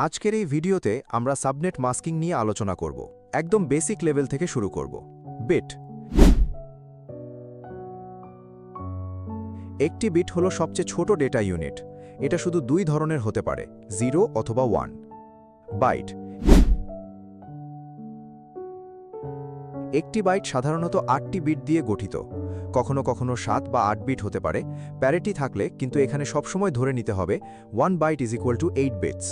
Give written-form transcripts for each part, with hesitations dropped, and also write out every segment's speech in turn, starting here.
আজকের এই ভিডিওতে আমরা সাবনেট মাস্কিং নিয়ে আলোচনা করব। একদম বেসিক লেভেল থেকে শুরু করব। বিট। একটি বিট হলো সবচেয়ে ছোট ডেটা ইউনিট। এটা শুধু দুই ধরনের হতে পারে, 0 অথবা 1। বাইট। একটি বাইট সাধারণত 8টি বিট দিয়ে গঠিত। কখনো কখনো 7 বা 8 বিট হতে পারে। প্যারিটি থাকলে কিন্তু এখানে সবসময় ধরে নিতে হবে 1 byte is equal to 8 bits.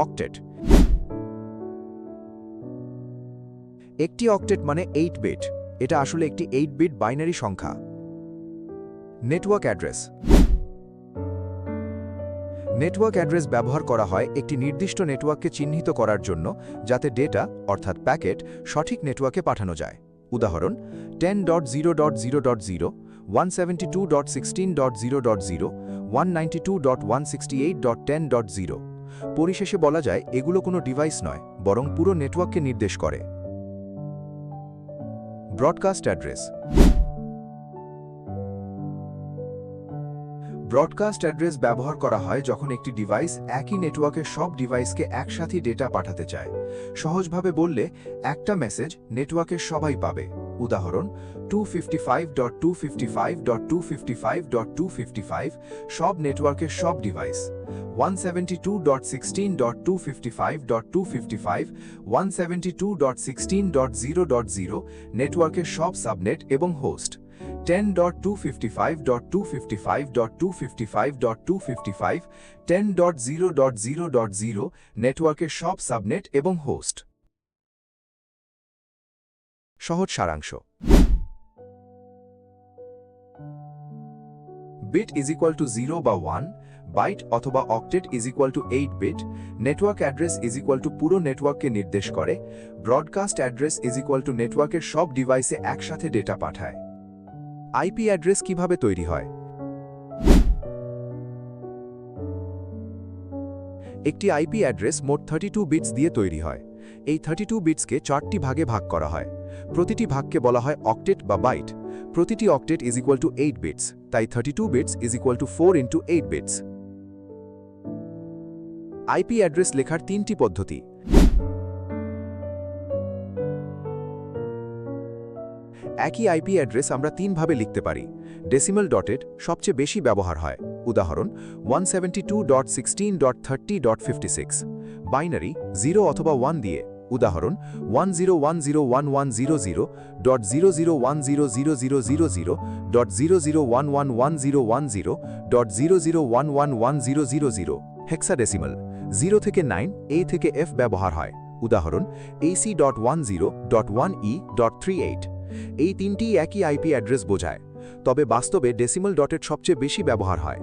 Octet. একটি অক্টেট মানে 8 বিট। এটা আসলে একটি 8 বিট বাইনারি সংখ্যা। Network address. নেটওয়ার্ক অ্যাড্রেস ব্যবহার করা হয় একটি নির্দিষ্ট নেটওয়ার্ককে চিহ্নিত করার জন্য, যাতে ডেটা অর্থাৎ প্যাকেট সঠিক নেটওয়ার্কে পাঠানো যায়। উদাহরণ: 10.0.0.0, 172.16.0.0, 192.168.10.0। পরিশেষে বলা যায় এগুলো কোনো ডিভাইস নয়, বরং পুরো নেটওয়ার্ককে নির্দেশ করে। Broadcast address. ব্রডকাস্ট অ্যাড্রেস ব্যবহার করা হয় যখন একটি ডিভাইস একই নেটওয়ার্কের সব ডিভাইসকে একসাথে ডেটা পাঠাতে চায়। সহজভাবে বললে, একটা মেসেজ নেটওয়ার্কের সবাই পাবে। উদাহরণ: 255.255.255.255 সব নেটওয়ার্কের সব ডিভাইস। 172.16.255.255, 172.16.0.0 নেটওয়ার্কের সব সাবনেট এবং হোস্ট। 10.255.255.255.255, 10.0.0.0 নেটওয়ার্কের সব সাবনেট এবং হোস্ট। সহজ সারাংশ: বিট ইজ ইকুয়াল টু 0 বা 1, বাইট অথবা octet is equal to 8 bit, network address is equal to পুরো নেটওয়ার্ককে নির্দেশ করে, broadcast address is equal to নেটওয়ার্কের সব ডিভাইসে একসাথে ডেটা পাঠায়। আইপি অ্যাড্রেস কিভাবে তৈরি হয়? একটি আইপি অ্যাড্রেস মোট 32 বিটস দিয়ে তৈরি হয়। এই 32 বিটসকে 4টি ভাগে ভাগ করা হয়। প্রতিটি ভাগকে বলা হয় অক্টেট বা বাইট। প্রতিটি octet is equal to 8 bits, তাই 32 bits is equal to 4 into 8 bits. IP address লেখার 3টি পদ্ধতি। একই আইপি অ্যাড্রেস আমরা 3 ভাবে লিখতে পারি। ডেসিমাল ডটেড সবচেয়ে বেশি ব্যবহার হয়। উদাহরণ: 172.16.30.56। বাইনারি 0 অথবা 1 দিয়ে। উদাহরণ: 10101100.00100.001111010.001111000.001111000। হেক্সাডেসিমাল 0 থেকে 9, A থেকে F ব্যবহার হয়। উদাহরণ: AC.10.1E.38। এই তিনটিই একই আইপি অ্যাড্রেস বোঝায়, তবে বাস্তবে ডেসিমাল ডটের সবচেয়ে বেশি ব্যবহার হয়।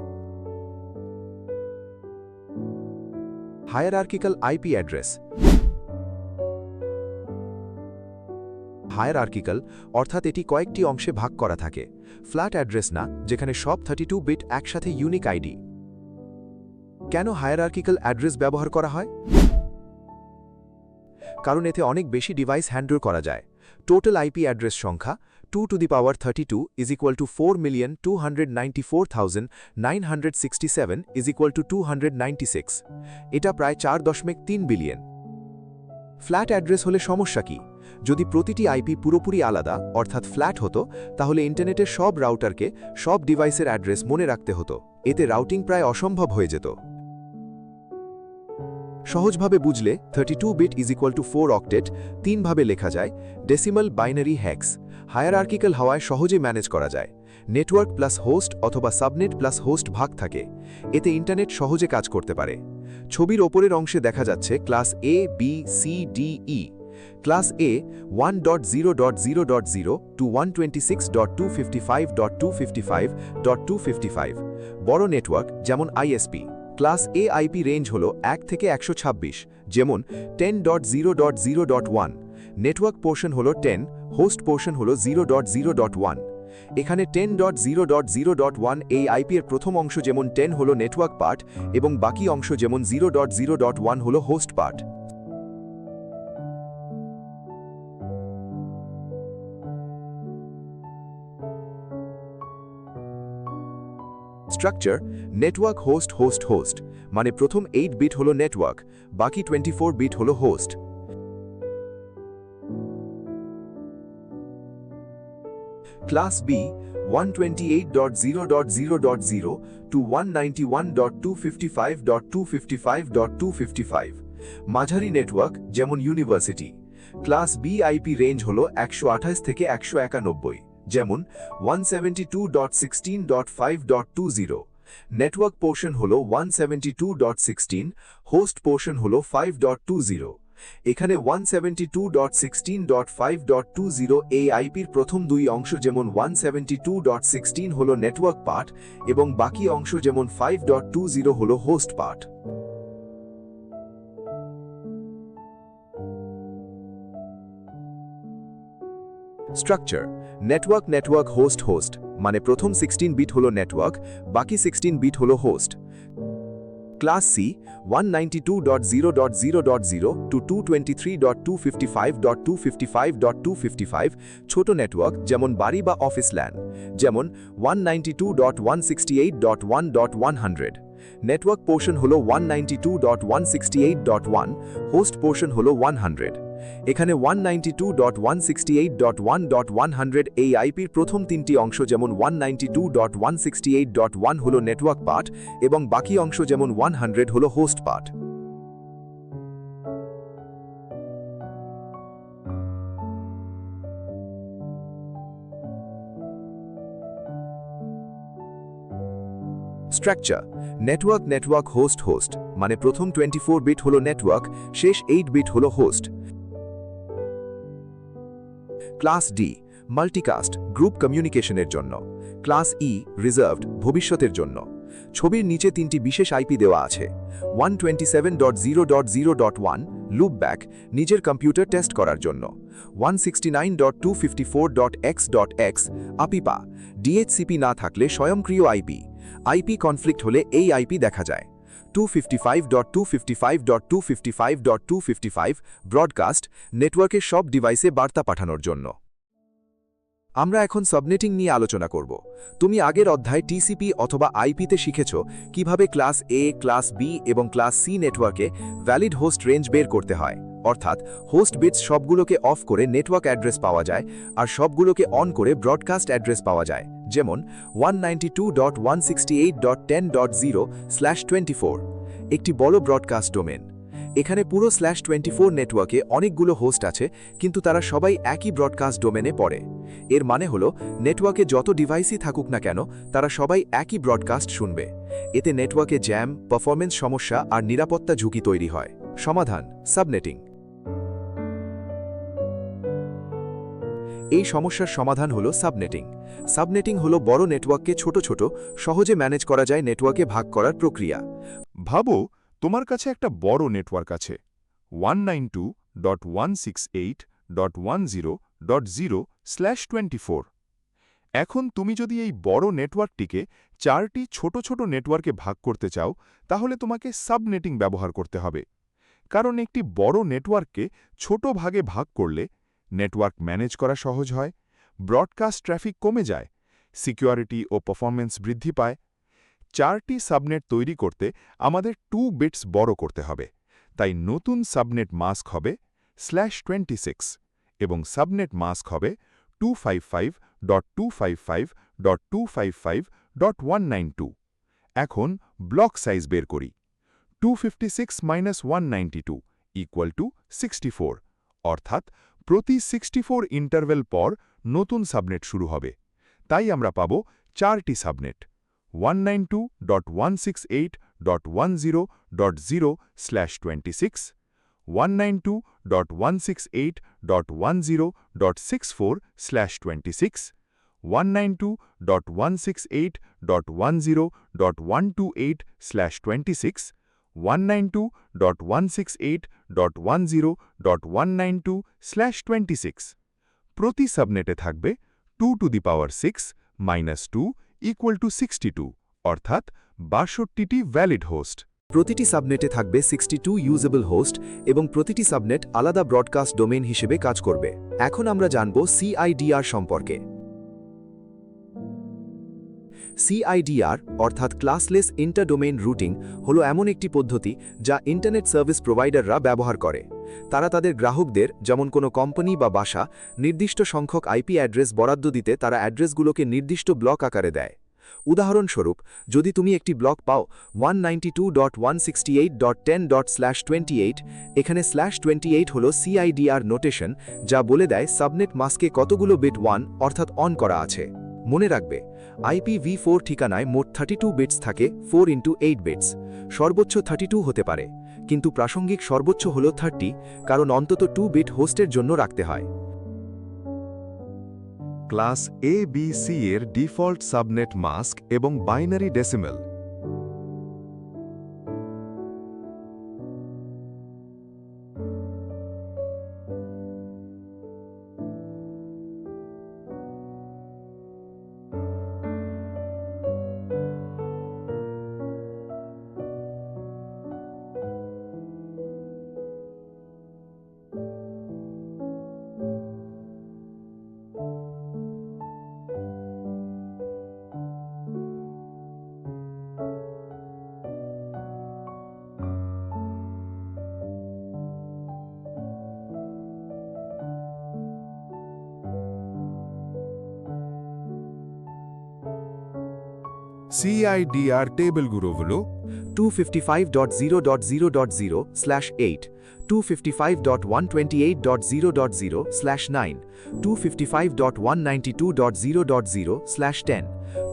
Hierarchical IP address. হায়ারার্কিক্যাল অর্থাৎ এটি কয়েকটি অংশে ভাগ করা থাকে। ফ্ল্যাট অ্যাড্রেস না, যেখানে সব 32 বিট একসাথে ইউনিক আইডি। কেন হায়ারার্কিক্যাল অ্যাড্রেস ব্যবহার করা হয়? কারণ এতে অনেক বেশি ডিভাইস হ্যান্ডেল করা যায়। টোটাল আইপি অ্যাড্রেস সংখ্যা 2 to the power 32 is equal two 4,294,967 is equal two 296। এটা প্রায় 4.3 বিলিয়ন। ফ্ল্যাট অ্যাড্রেস হলে সমস্যা কি? যদি প্রতিটি আইপি পুরোপুরি আলাদা অর্থাৎ ফ্ল্যাট হতো, তাহলে ইন্টারনেটের সব রাউটারকে সব ডিভাইসের অ্যাড্রেস মনে রাখতে হতো। এতে রাউটিং প্রায় অসম্ভব হয়ে যেত। সহজভাবে বুঝলে 32 bit is equal to 4 octet 3 ভাবে লেখা যায়: ডেসিমাল, বাইনারি, হেক্স। হায়ারার্কিক্যাল হওয়ায় সহজে ম্যানেজ করা যায়। নেটওয়ার্ক প্লাস হোস্ট অথবা সাবনেট প্লাস হোস্ট ভাগ থাকে। এতে ইন্টারনেট সহজে কাজ করতে পারে। ছবির ওপরের অংশে দেখা যাচ্ছে class A, B, C, D, E। Class A 1.0.0.0 to 126.255.255.255। বড় নেটওয়ার্ক যেমন ISP. Class A IP range হল 1 থেকে 126, যেমন 10.0.0.1। নেটওয়ার্ক পোর্শন হল 10, হোস্ট পোর্শন হল 0.0.1। এখানে 10.0.0.1 এই আইপি এর প্রথম অংশ যেমন 10 হল নেটওয়ার্ক পার্ট, এবং বাকি অংশ যেমন 0.0.1 হল host part. Structure network host host host মানে প্রথম 8 বিট হলো নেটওয়ার্ক, বাকি 24 বিট হলো হোস্ট। ক্লাস বি 128.0.0.0 to 191.255.255.255 মাঝারি নেটওয়ার্ক যেমন university. Class B IP range হলো 128 থেকে 191 যেমন 172.16.5.20। নেটওয়ার্ক পোর্শন হলো 172.16, হোস্ট পোর্শন হলো 5.20। এখানে 172.16.5.20 এই আইপির প্রথম দুই অংশ যেমন 172.16 হলো নেটওয়ার্ক পার্ট এবং বাকি অংশ যেমন 5.20 হলো host part. Structure network network host host মানে প্রথম 16 বিট হলো নেটওয়ার্ক, বাকি 16 বিট হলো হোস্ট। ক্লাস সি 192.0.0.0 to 223.255.255.255 ছোট নেটওয়ার্ক যেমন বাড়ি বা অফিস ল্যান, যেমন 192.168.1.100। নেটওয়ার্ক পোর্শন হলো 192.168.1, হোস্ট পোর্শন হলো 100। এখানে 192.168.1.100 এই আইপির প্রথম তিনটি অংশ যেমন 192.168.1 হলো নেটওয়ার্ক পার্ট এবং বাকি অংশ যেমন 100 হলো host part. Structure network network host host মানে প্রথম 24 বিট হলো নেটওয়ার্ক, শেষ 8 বিট হলো host. Class D multicast group কমিউনিকেশনের জন্য। ক্লাস ই রিজার্ভড ভবিষ্যতের জন্য। ছবির নিচে তিনটি বিশেষ আইপি দেওয়া আছে। 127.0.0.1 লুপব্যাক নিজের কম্পিউটার টেস্ট করার জন্য। 169.254.x.x আপিপা ডিএইচসিপি না থাকলে স্বয়ংক্রিয় আইপি। আইপি কনফ্লিক্ট হলে এই আইপি দেখা যায়। 255.255.255.255 ব্রডকাস্ট নেটওয়ার্কের সব ডিভাইসে বার্তা পাঠানোর জন্য। আমরা এখন সাবনেটিং নিয়ে আলোচনা করব। তুমি আগের অধ্যায় টিসিপি অথবা আইপিতে শিখেছ কিভাবে ক্লাস এ, ক্লাস বি এবং ক্লাস সি নেটওয়ার্কে ভ্যালিড হোস্ট রেঞ্জ বের করতে হয়, অর্থাৎ হোস্ট বিটস সবগুলোকে অফ করে নেটওয়ার্ক অ্যাড্রেস পাওয়া যায় আর সবগুলোকে অন করে ব্রডকাস্ট অ্যাড্রেস পাওয়া যায়, যেমন 192.168.10.0/24 একটি বড় ব্রডকাস্ট ডোমেন। এখানে পুরো /24 নেটওয়ার্কে অনেকগুলো হোস্ট আছে, কিন্তু তারা সবাই একই ব্রডকাস্ট ডোমেনে পড়ে। এর মানে হলো নেটওয়ার্কে যত ডিভাইসই থাকুক না কেন তারা সবাই একই ব্রডকাস্ট শুনবে। এতে নেটওয়ার্কে জ্যাম, পারফরম্যান্স সমস্যা আর নিরাপত্তা ঝুঁকি তৈরি হয়। সমাধান সাবনেটিং। এই সমস্যার সমাধান হলো সাবনেটিং। সাবনেটিং হলো বড় নেটওয়ার্ককে ছোট ছোট সহজে ম্যানেজ করা যায় নেটওয়ার্কে ভাগ করার প্রক্রিয়া। ভাবো তোমার কাছে একটা বড় নেটওয়ার্ক আছে 192.168.10.0/24। এখন তুমি যদি এই বড় নেটওয়ার্কটিকে 4টি ছোট ছোট নেটওয়ার্কে ভাগ করতে চাও, তাহলে তোমাকে সাবনেটিং ব্যবহার করতে হবে। কারণ একটি বড় নেটওয়ার্ককে ছোট ভাগে ভাগ করলে নেটওয়ার্ক ম্যানেজ করা সহজ হয়, ব্রডকাস্ট ট্র্যাফিক কমে যায়, সিকিউরিটি ও পারফরম্যান্স বৃদ্ধি পায়। 4টি সাবনেট তৈরি করতে আমাদের 2 বিটস বড় করতে হবে, তাই নতুন সাবনেট মাস্ক হবে /26 এবং সাবনেট মাস্ক হবে 255.255.255.192। এখন ব্লক সাইজ বের করি। 256 - 192 = 64, অর্থাৎ প্রতি 64 ইন্টারভেল পর নতুন সাবনেট শুরু হবে। তাই আমরা পাব 4টি সাবনেট 192.168.10.0/26, 192.168.10.64/26, 192.168.10.128/26, 192.168.10.192/26। প্রতি সাবনেটে থাকবে 2 to the power 6 - 2 = 62, অর্থাৎ 62টি ভ্যালিড হোস্ট। প্রতিটি সাবনেটে থাকবে 62 ইউজেবল হোস্ট এবং প্রতিটি সাবনেট আলাদা ব্রডকাস্ট ডোমেন হিসেবে কাজ করবে। এখন আমরা জানব সিআইডিআর সম্পর্কে। CIDR অর্থাৎ ক্লাসলেস ইন্টারডোমেইন রুটিং হলো এমন একটি পদ্ধতি যা ইন্টারনেট সার্ভিস প্রোভাইডাররা ব্যবহার করে। তারা তাদের গ্রাহকদের, যেমন কোনো কোম্পানি বা বাসা, নির্দিষ্ট সংখ্যক IP অ্যাড্রেস বরাদ্দ দিতে তারা অ্যাড্রেসগুলোকে নির্দিষ্ট ব্লক আকারে দেয়। উদাহরণস্বরূপ, যদি তুমি একটি ব্লক পাও 192.168.10./28, এখানে /28 হল CIDR নোটেশন, যা বলে দেয় সাবনেট মাস্কে কতগুলো বিট 1 অর্থাৎ অন করা আছে। মনে রাখবে, IPv4 ঠিকানায় মোট 32 বিটস থাকে 4x8 বিটস। সর্বোচ্চ 32 হতে পারে, কিন্তু প্রাসঙ্গিক সর্বোচ্চ হল 30, কারণ অন্তত 2 বিট হোস্টের জন্য রাখতে হয়। ক্লাস ABC এর ডিফল্ট সাবনেট মাস্ক এবং বাইনারি ডেসিমেল। CIDR টেবিলগুলো হলো 255.0.0.0/8, 255.128.0.0/9, 255.192.0.0/10,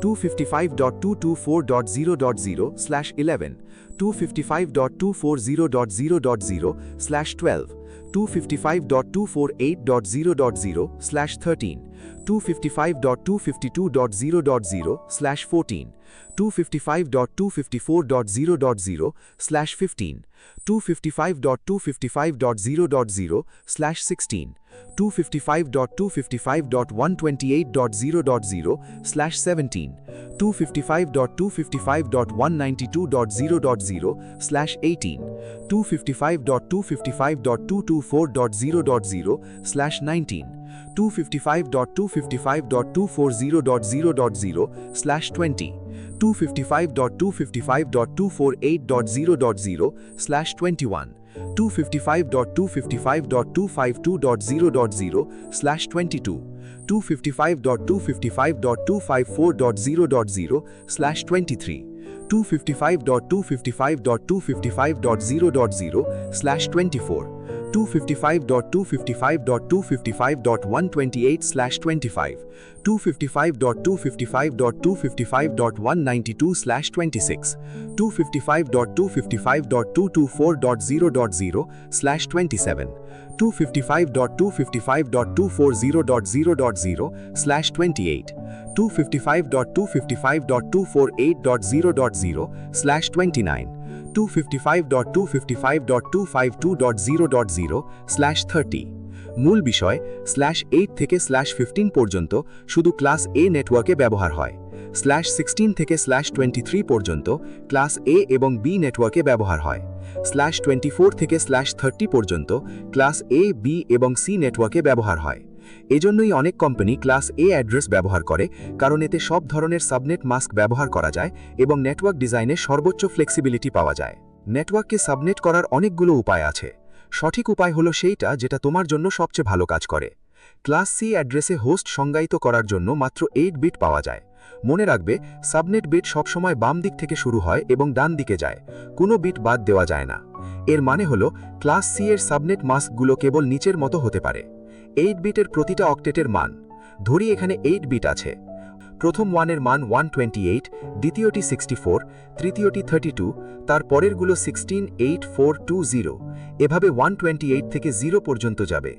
255.224.0.0/11, 255.240.0.0/12, 255.248.0.0/13, 255.252.0.0/14, 255.254.0.0/15, 255.255.0.0/16, 255.255.128.0.0/17, 255.255.192.0.0/18, 255.255.224.0.0/19, 255.255.240.0.0/20, 255.255.248.0.0/21, 255.255.252.0.0/22, 255.255.254.0.0/23, 255.255.255.0.0/24, 255.255.255.128/25, 255.255.255.192/26, 255.255.224.0.0/27, 255.255.240.0.0/28, 255.255.248.0.0/29, 255.255.252.0.0/30। মূল বিষয়, /8 থেকে /15 পর্যন্ত শুধু ক্লাস A নেটওয়ার্কে ব্যবহার হয়। /16 থেকে /23 পর্যন্ত ক্লাস A এবং B নেটওয়ার্কে ব্যবহার হয়। /24 থেকে /30 পর্যন্ত ক্লাস A, B এবং C নেটওয়ার্কে ব্যবহার হয়। এজন্যই অনেক কোম্পানি ক্লাস A অ্যাড্রেস ব্যবহার করে, কারণ এতে সব ধরনের সাবনেট মাস্ক ব্যবহার করা যায় এবং নেটওয়ার্ক ডিজাইনে সর্বোচ্চ ফ্লেক্সিবিলিটি পাওয়া যায়। নেটওয়ার্ককে সাবনেট করার অনেকগুলো উপায় আছে। সঠিক উপায় হলো সেইটা যেটা তোমার জন্য সবচেয়ে ভালো কাজ করে। ক্লাস C অ্যাড্রেসে হোস্ট সংজ্ঞায়িত করার জন্য মাত্র 8 বিট পাওয়া যায়। মনে রাখবে, সাবনেট বিট সবসময় বাম দিক থেকে শুরু হয় এবং ডান দিকে যায়, কোনো বিট বাদ দেওয়া যায় না। এর মানে হলো ক্লাস C এর সাবনেট মাস্কগুলো কেবল নিচের মতো হতে পারে। 8 বিটের প্রতিটা অক্টেটের মান, ধরি এখানে 8 বিট আছে। প্রথম 1 এর মান 128, দ্বিতীয়টি 64, তৃতীয়টি 32, তার পরেরগুলো 16, 8, 4, 2, 0, এভাবে 128 থেকে 0 পর্যন্ত যাবে।